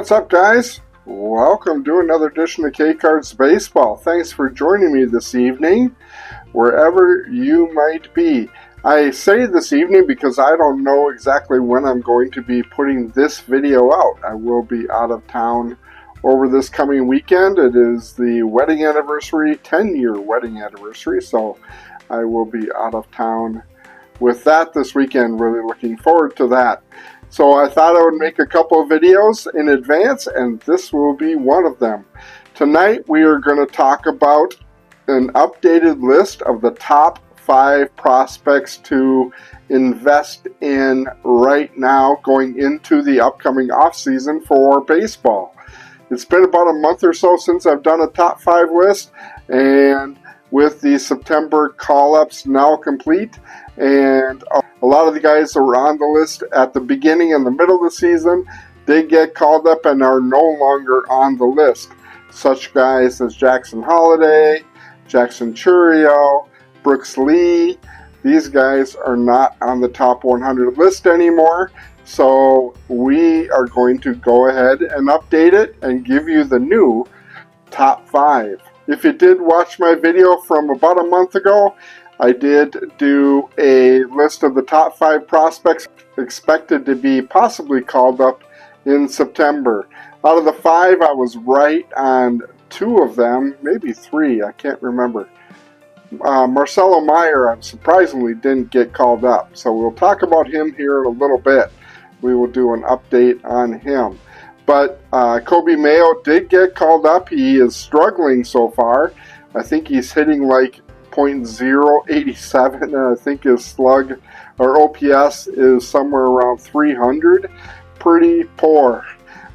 What's up, guys? Welcome to another edition of K-Cards Baseball. Thanks for joining me this evening, wherever you might be. I say this evening because I don't know exactly when I'm going to be putting this video out. I will be out of town over this coming weekend. It is the wedding anniversary, 10-year wedding anniversary, so I will be out of town with that this weekend. Really looking forward to that. So I thought I would make a couple of videos in advance, and this will be one of them. Tonight we are going to talk about an updated list of the top 5 prospects to invest in right now going into the upcoming offseason for baseball. It's been about a month or so since I've done a top 5 list, and with the September call-ups now complete, and a lot of the guys that were on the list at the beginning and the middle of the season, they get called up and are no longer on the list. Such guys as Jackson Holliday, Jackson Chourio, Brooks Lee, these guys are not on the top 100 list anymore. So we are going to go ahead and update it and give you the new top 5. If you did watch my video from about a month ago, I did do a list of the top 5 prospects expected to be possibly called up in September. Out of the 5, I was right on 2 of them, maybe 3, I can't remember. Marcelo Mayer, surprisingly, didn't get called up, so we'll talk about him here in a little bit. We will do an update on him. But Kobe Mayo did get called up. He is struggling so far. I think he's hitting like .087, and I think his slug or OPS is somewhere around 300. Pretty poor.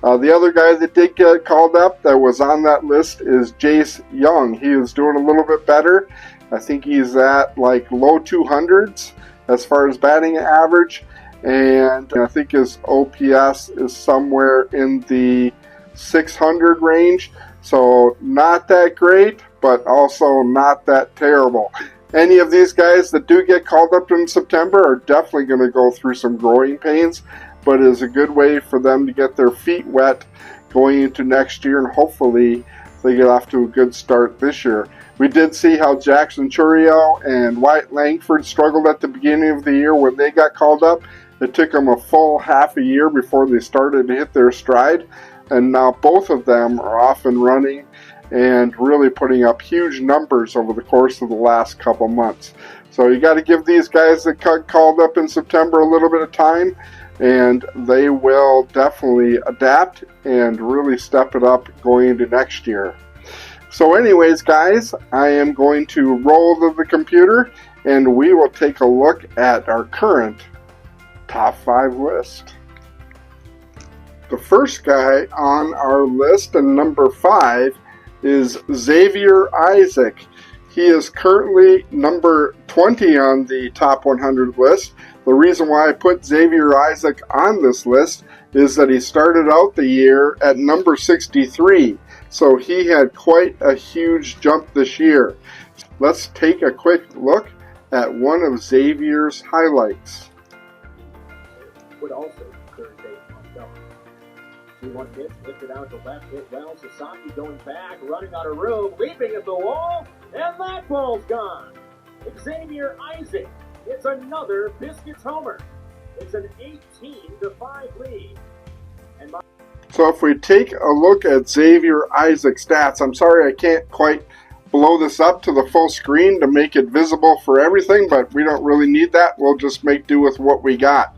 The other guy that did get called up that was on that list is Jace Young. He is doing a little bit better. I think he's at like low 200s as far as batting average. And I think his OPS is somewhere in the 600 range. So not that great, but also not that terrible. Any of these guys that do get called up in September are definitely going to go through some growing pains, but it is a good way for them to get their feet wet going into next year, and hopefully they get off to a good start this year. We did see how Jackson Chourio and Wyatt Langford struggled at the beginning of the year when they got called up. It took them a full half a year before they started to hit their stride, and now both of them are off and running and really putting up huge numbers over the course of the last couple months. So you got to give these guys that got called up in September a little bit of time, and they will definitely adapt and really step it up going into next year. So anyways, guys, I am going to roll to the computer, and we will take a look at our current top 5 list. The first guy on our list, and number 5, is Xavier Isaac. He is currently number 20 on the top 100 list. The reason why I put Xavier Isaac on this list is that he started out the year at number 63. So he had quite a huge jump this year. Let's take a quick look at one of Xavier's highlights. Would also Thursday on 2-1 pitch, lifted out to left, hit well. Sasaki going back, running out of room, leaping at the wall, and that ball's gone. Xavier Isaac hits another Biscuits homer. It's an 18-5 lead. So if we take a look at Xavier Isaac's stats, I'm sorry I can't quite blow this up to the full screen to make it visible for everything, but we don't really need that. We'll just make do with what we got.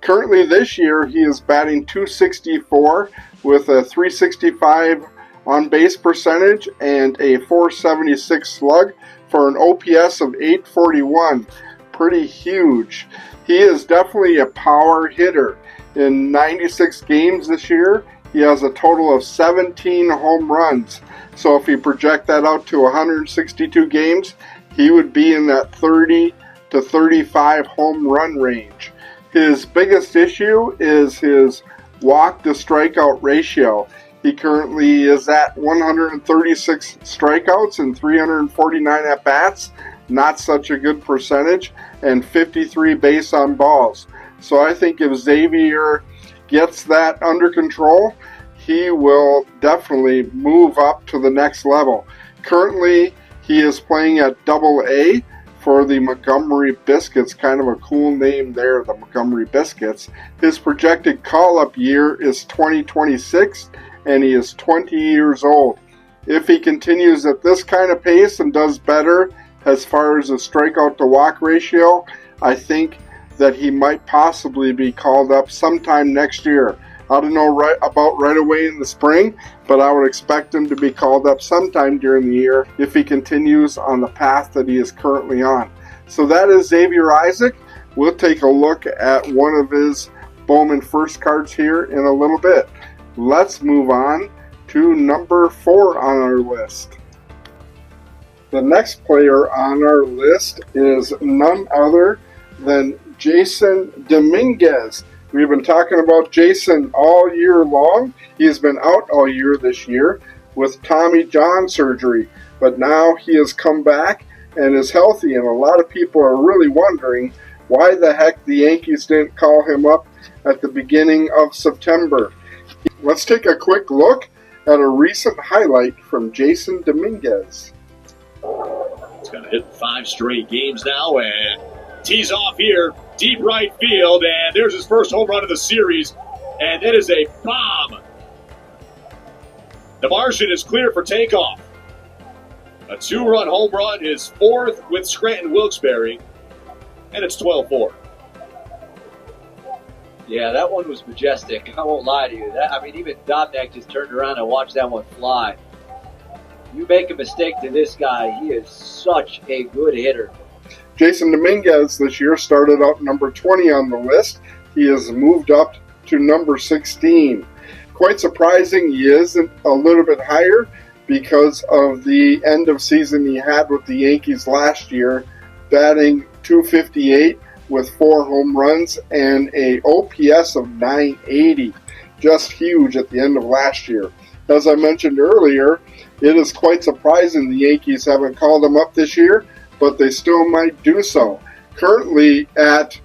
Currently this year, he is batting .264 with a .365 on base percentage and a .476 slug for an OPS of .841. Pretty huge. He is definitely a power hitter. In 96 games this year, he has a total of 17 home runs. So if you project that out to 162 games, he would be in that 30 to 35 home run range. His biggest issue is his walk to strikeout ratio. He currently is at 136 strikeouts and 349 at-bats. Not such a good percentage, and 53 base on balls. So I think if Xavier gets that under control, he will definitely move up to the next level. Currently, he is playing at Double A for the Montgomery Biscuits. Kind of a cool name there, the Montgomery Biscuits. His projected call-up year is 2026, and he is 20 years old. If he continues at this kind of pace and does better as far as the strikeout to walk ratio, I think that he might possibly be called up sometime next year. I don't know right away in the spring, but I would expect him to be called up sometime during the year if he continues on the path that he is currently on. So that is Xavier Isaac. We'll take a look at one of his Bowman First cards here in a little bit. Let's move on to number 4 on our list. The next player on our list is none other than Jasson Dominguez. We've been talking about Jasson all year long. He's been out all year this year with Tommy John surgery, but now he has come back and is healthy, and a lot of people are really wondering why the heck the Yankees didn't call him up at the beginning of September. Let's take a quick look at a recent highlight from Jasson Dominguez. He's going to hit 5 straight games now and tees off here, deep right field, and there's his first home run of the series, and it is a bomb. The Martian is clear for takeoff. A 2-run home run, his 4th with Scranton Wilkes-Barre, and it's 12-4. Yeah, that one was majestic. I won't lie to you. Even Dobnak just turned around and watched that one fly. You make a mistake to this guy, he is such a good hitter. Jasson Dominguez this year started out number 20 on the list. He has moved up to number 16. Quite surprising he isn't a little bit higher because of the end of season he had with the Yankees last year, batting .258 with 4 home runs and a OPS of .980. Just huge at the end of last year. As I mentioned earlier, it is quite surprising the Yankees haven't called him up this year, but they still might do so. Currently at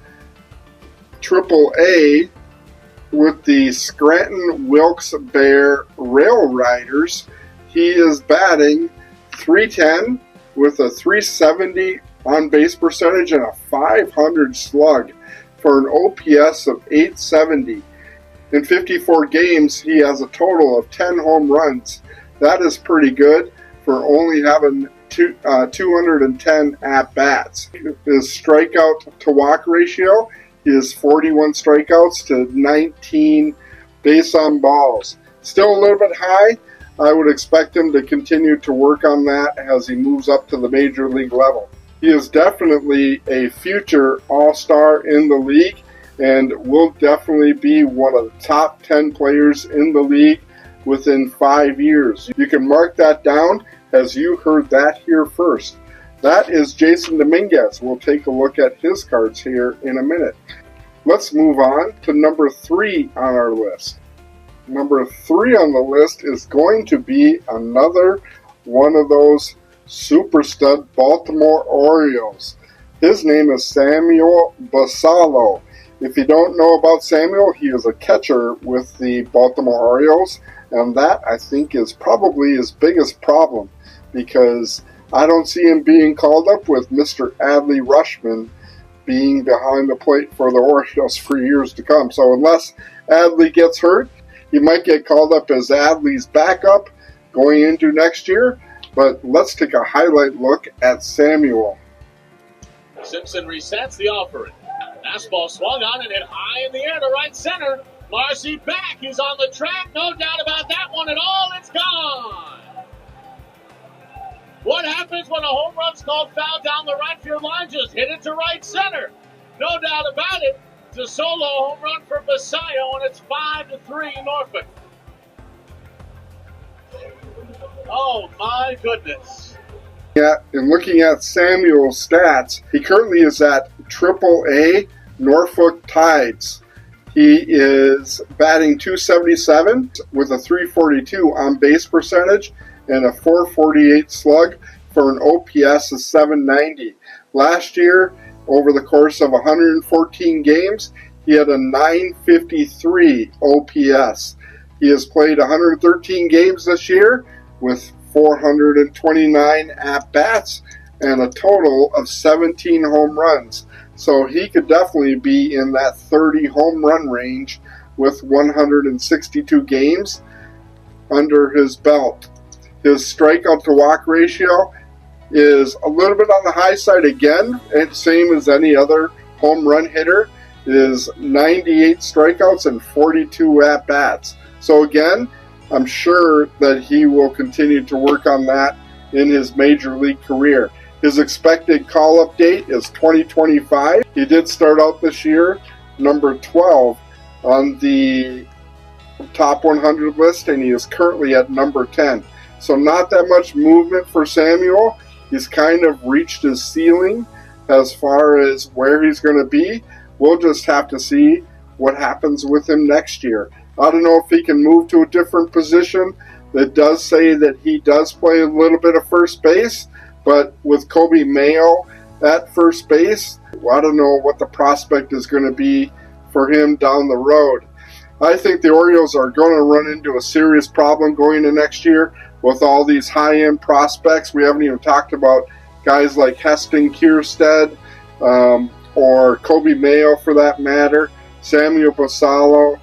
AAA with the Scranton Wilkes-Barre Rail Riders, he is batting .310 with a .370 on-base percentage and a .500 slug for an OPS of .870. In 54 games, he has a total of 10 home runs. That is pretty good for only having 210 at-bats. His strikeout to walk ratio is 41 strikeouts to 19 base on balls. Still a little bit high. I would expect him to continue to work on that as he moves up to the major league level. He is definitely a future all-star in the league and will definitely be one of the top 10 players in the league within 5 years. You can mark that down as you heard that here first. That is Jasson Dominguez. We'll take a look at his cards here in a minute. Let's move on to number 3 on our list. Number 3 on the list is going to be another one of those super stud Baltimore Orioles. His name is Samuel Basallo. If you don't know about Samuel, he is a catcher with the Baltimore Orioles, and that I think is probably his biggest problem, because I don't see him being called up with Mr. Adley Rutschman being behind the plate for the Orioles for years to come. So unless Adley gets hurt, he might get called up as Adley's backup going into next year. But let's take a highlight look at Samuel. Simpson resets the offering. Fastball swung on and hit high in the air to right center. Marcy back. He's on the track. No doubt about that one at all. It's gone. What happens when a home run's called foul down the right field line? Just hit it to right center. No doubt about it. It's a solo home run for Basallo, and it's 5-3 Norfolk. Oh, my goodness. Yeah, and looking at Samuel's stats, he currently is at AAA Norfolk Tides. He is batting .277 with a .342 on base percentage and a .448 slug for an OPS of .790. Last year, over the course of 114 games, he had a .953 OPS. He has played 113 games this year with 429 at-bats and a total of 17 home runs. So he could definitely be in that 30 home run range with 162 games under his belt. His strikeout to walk ratio is a little bit on the high side again, and same as any other home run hitter, is 98 strikeouts and 42 at-bats. So again, I'm sure that he will continue to work on that in his major league career. His expected call-up date is 2025. He did start out this year number 12 on the top 100 list, and he is currently at number 10. So not that much movement for Samuel. He's kind of reached his ceiling as far as where he's going to be. We'll just have to see what happens with him next year. I don't know if he can move to a different position. It does say that he does play a little bit of first base, but with Kobe Mayo at first base, I don't know what the prospect is going to be for him down the road. I think the Orioles are going to run into a serious problem going into next year with all these high-end prospects. We haven't even talked about guys like Heston Kierstead or Kobe Mayo for that matter, Samuel Basallo,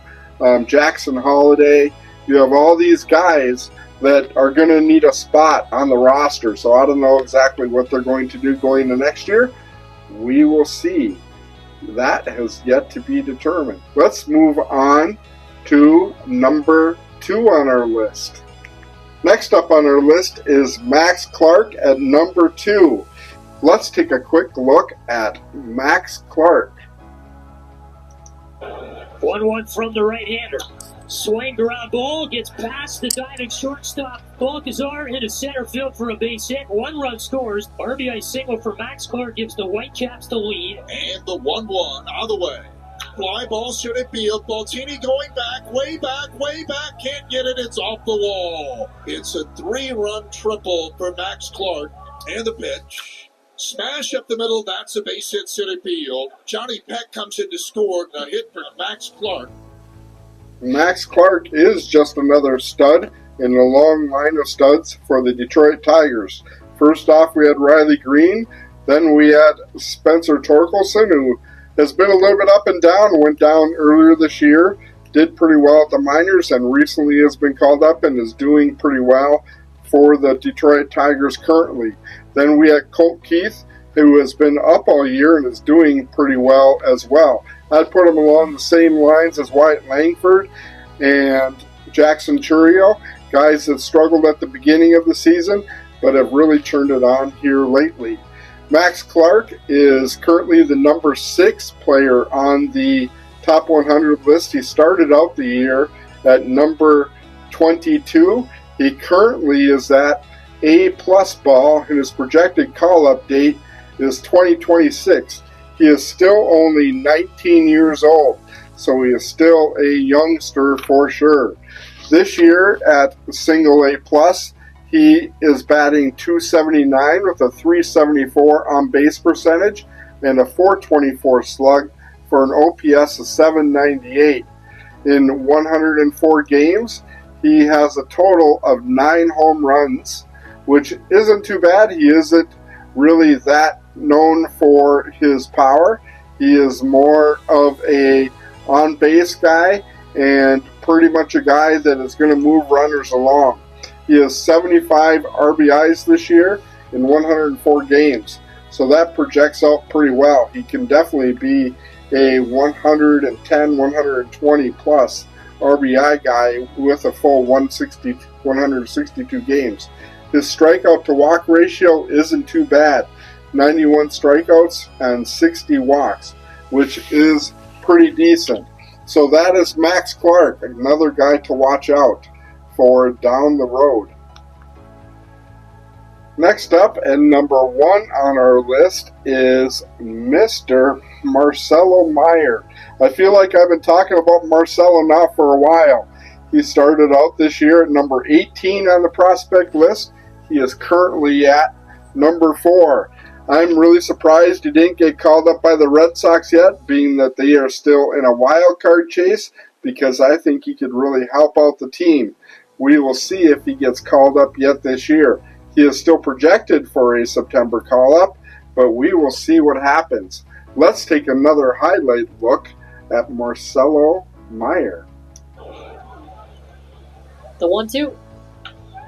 Jackson Holiday. You have all these guys that are going to need a spot on the roster. So I don't know exactly what they're going to do going into next year. We will see. That has yet to be determined. Let's move on to number 2 on our list. Next up on our list is Max Clark at number 2. Let's take a quick look at Max Clark. 1-1 from the right-hander. Swing ground ball, gets past the diving shortstop Balcazar into center field for a base hit. 1 run scores. RBI single for Max Clark gives the Whitecaps the lead. And the 1-1 on the way. Fly ball center field. Baltini going back, way back. Can't get it. It's off the wall. It's a 3-run triple for Max Clark. And the pitch. Smash up the middle. That's a base hit center field. Johnny Peck comes in to score. A hit for Max Clark. Max Clark is just another stud in a long line of studs for the Detroit Tigers. First off, we had Riley Green. Then we had Spencer Torkelson, who has been a little bit up and down. Went down earlier this year, did pretty well at the minors, and recently has been called up and is doing pretty well for the Detroit Tigers currently. Then we had Colt Keith, who has been up all year and is doing pretty well as well. I'd put him along the same lines as Wyatt Langford and Jackson Churio, guys that struggled at the beginning of the season but have really turned it on here lately. Max Clark is currently the number 6 player on the top 100 list. He started out the year at number 22. He currently is at A+ ball, and his projected call-up date is 2026. He is still only 19 years old, so he is still a youngster for sure. This year at single A+, he is batting .279 with a .374 on-base percentage and a .424 slug for an OPS of .798. In 104 games, he has a total of 9 home runs, which isn't too bad. He isn't really that known for his power. He is more of a on-base guy and pretty much a guy that is going to move runners along. He has 75 RBIs this year in 104 games, so that projects out pretty well. He can definitely be a 110, 120 plus RBI guy with a full 162 games. His strikeout to walk ratio isn't too bad. 91 strikeouts and 60 walks, which is pretty decent. So that is Max Clark, another guy to watch out for down the road. Next up, and number 1 on our list, is Mr. Marcelo Mayer. I feel like I've been talking about Marcelo now for a while. He started out this year at number 18 on the prospect list. He is currently at number 4. I'm really surprised he didn't get called up by the Red Sox yet, being that they are still in a wild card chase. because I think he could really help out the team. We will see if he gets called up yet this year. He is still projected for a September call-up, but we will see what happens. Let's take another highlight look at Marcelo Mayer. The 1-2.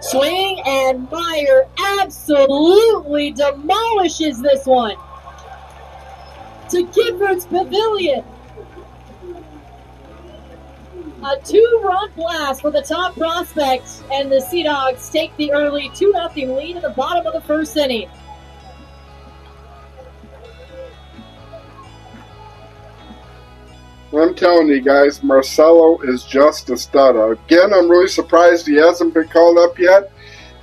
Swing, and Mayer absolutely demolishes this one to Gifford's Pavilion. A 2-run blast for the top prospect, and the Sea Dogs take the early 2-0 lead in the bottom of the first inning. I'm telling you guys, Marcelo is just a stud. Again, I'm really surprised he hasn't been called up yet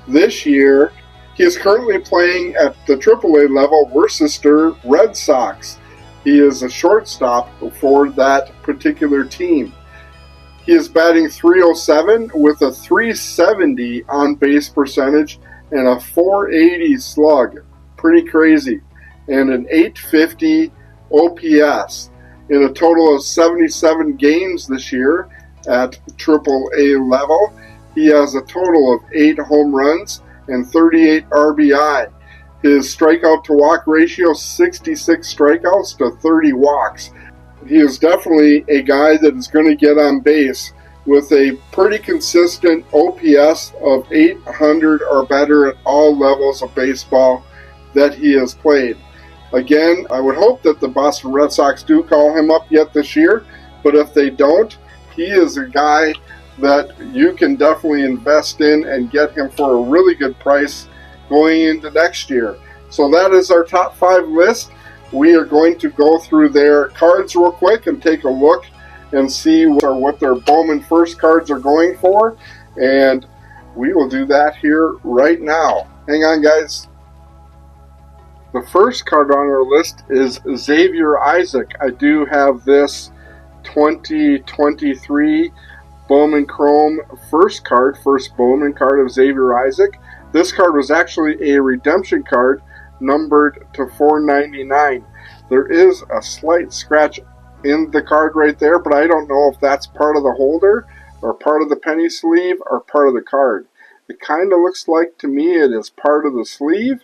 this year. He is currently playing at the AAA level Worcester Red Sox. He is a shortstop for that particular team. He is batting .307 with a .370 on-base percentage and a .480 slug. Pretty crazy. And an .850 OPS. In a total of 77 games this year at AAA level, he has a total of 8 home runs and 38 RBI. His strikeout to walk ratio, 66 strikeouts to 30 walks. He is definitely a guy that is going to get on base with a pretty consistent OPS of 800 or better at all levels of baseball that he has played. Again, I would hope that the Boston Red Sox do call him up yet this year, but if they don't, he is a guy that you can definitely invest in and get him for a really good price going into next year. So that is our top 5 list. We are going to go through their cards real quick and take a look and see what their Bowman First cards are going for, and we will do that here right now. Hang on, guys. The first card on our list is Xavier Isaac. I do have this 2023 Bowman Chrome first Bowman card of Xavier Isaac. This card was actually a redemption card numbered to 499. There is a slight scratch in the card right there, but I don't know if that's part of the holder or part of the penny sleeve or part of the card. It kind of looks like to me it is part of the sleeve,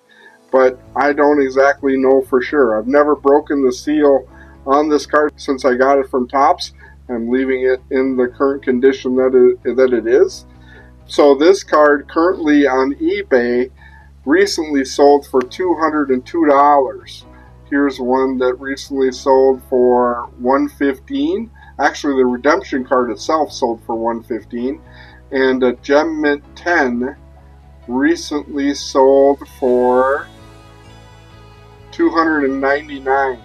but I don't exactly know for sure. I've never broken the seal on this card since I got it from Topps. I'm leaving it in the current condition that it is. So this card currently on eBay recently sold for $202. Here's one that recently sold for $115. Actually, the redemption card itself sold for $115. And a Gem Mint 10 recently sold for $299.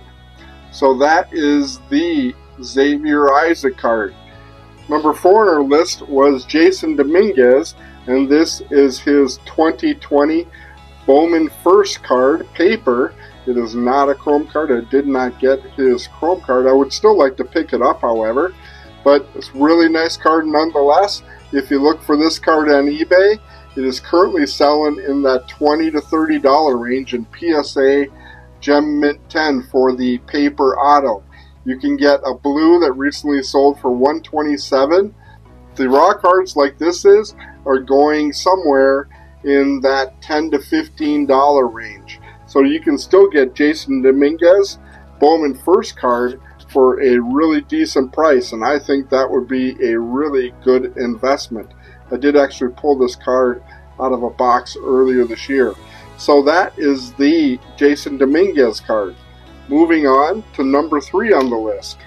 So that is the Xavier Isaac card. Number 4 on our list was Jasson Dominguez, and this is his 2020 Bowman First card, paper. It is not a chrome card. I did not get his chrome card. I would still like to pick it up, however, but it's a really nice card nonetheless. If you look for this card on eBay, it is currently selling in that $20 to $30 range in PSA Gem Mint 10 for the paper auto. You can get a blue that recently sold for $127. The raw cards like this are going somewhere in that $10 to $15 range. So you can still get Jasson Dominguez Bowman First card for a really decent price, and I think that would be a really good investment. I did actually pull this card out of a box earlier this year. So that is the Jasson Dominguez card. Moving on to number 3 on the list.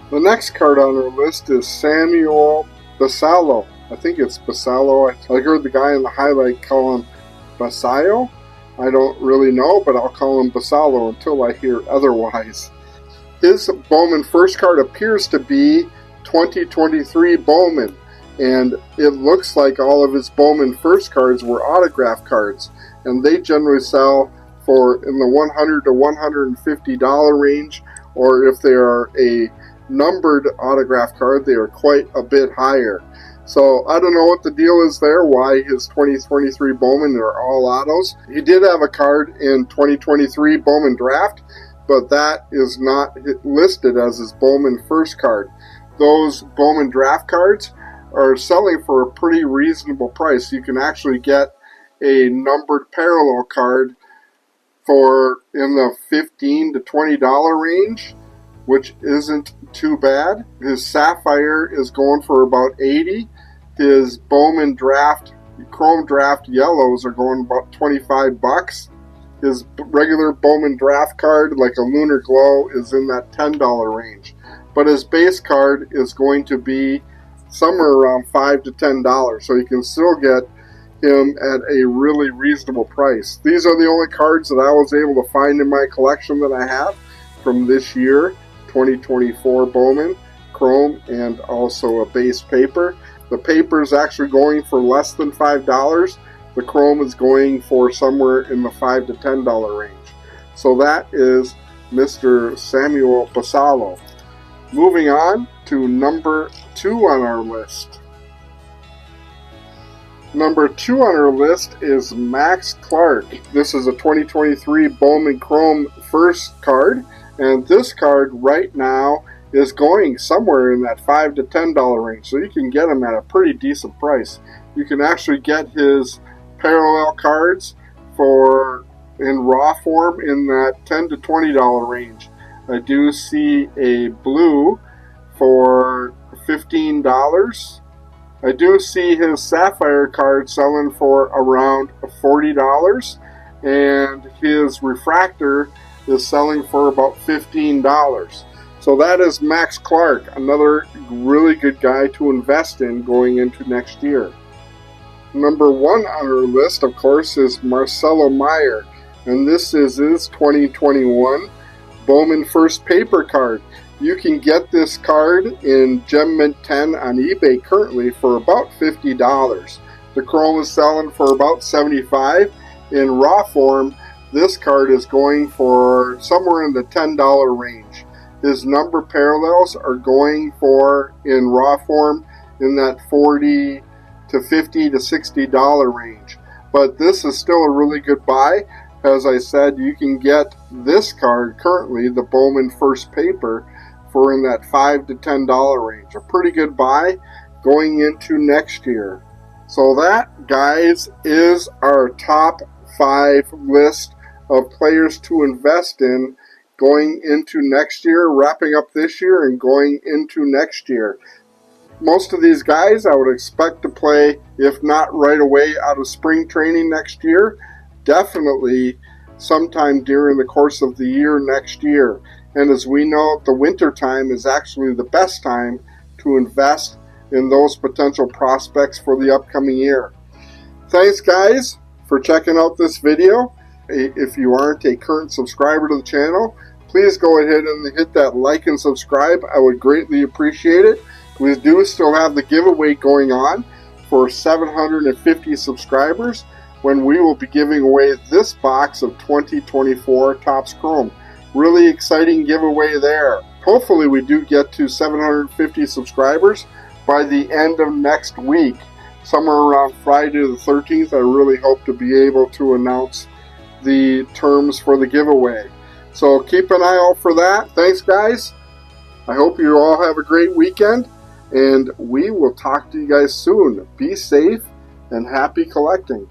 The next card on our list is Samuel Basallo. I think it's Basallo. I heard the guy in the highlight call him Basallo. I don't really know, but I'll call him Basallo until I hear otherwise. His Bowman First card appears to be 2023 Bowman, and it looks like all of his Bowman First cards were autograph cards, and they generally sell for in the $100 to $150 range, or if they are a numbered autograph card, they are quite a bit higher. So I don't know what the deal is there, why his 2023 Bowman are all autos. He did have a card in 2023 Bowman Draft, but that is not listed as his Bowman First card. those Bowman draft cards are selling for a pretty reasonable price. You can actually get a numbered parallel card for in the $15 to $20 range, which isn't too bad. His Sapphire is going for about $80. His Bowman draft, Chrome draft yellows are going about $25. His regular Bowman draft card, like a Lunar Glow, is in that $10 range. But his base card is going to be somewhere around $5 to $10. So you can still get him at a really reasonable price. These are the only cards that I was able to find in my collection that I have from this year, 2024 Bowman, Chrome, and also a base paper. The paper is actually going for less than $5. The Chrome is going for somewhere in the $5 to $10 range. So that is Mr. Samuel Basallo. Moving on to number 2 on our list. Number 2 on our list is Max Clark. This is a 2023 Bowman Chrome first card, and this card right now is going somewhere in that $5 to $10 range, so you can get him at a pretty decent price. You can actually get his parallel cards in raw form in that $10 to $20 range. I do see a blue for $15. I do see his Sapphire card selling for around $40, and his Refractor is selling for about $15. So that is Max Clark, another really good guy to invest in going into next year. Number 1 on our list, of course, is Marcelo Mayer, and this is his 2021 Bowman First Paper card. You can get this card in Gem Mint 10 on eBay currently for about $50. The Chrome is selling for about $75. In raw form, this card is going for somewhere in the $10 range. His number parallels are going for, in raw form, in that $40 to $50 to $60 range. But this is still a really good buy. As I said, you can get this card currently, the Bowman First Paper, for in that $5 to $10 range. A pretty good buy going into next year. So that, guys, is our top 5 list of players to invest in going into next year, wrapping up this year and going into next year. Most of these guys I would expect to play, if not right away out of spring training next year, definitely sometime during the course of the year next year. And as we know, the winter time is actually the best time to invest in those potential prospects for the upcoming year. Thanks, guys, for checking out this video. If you aren't a current subscriber to the channel, please go ahead and hit that like and subscribe. I would greatly appreciate it. We do still have the giveaway going on for 750 subscribers, when we will be giving away this box of 2024 Topps Chrome. Really exciting giveaway there. Hopefully we do get to 750 subscribers by the end of next week. Somewhere around Friday the 13th, I really hope to be able to announce the terms for the giveaway. So keep an eye out for that. Thanks, guys. I hope you all have a great weekend, and we will talk to you guys soon. Be safe and happy collecting.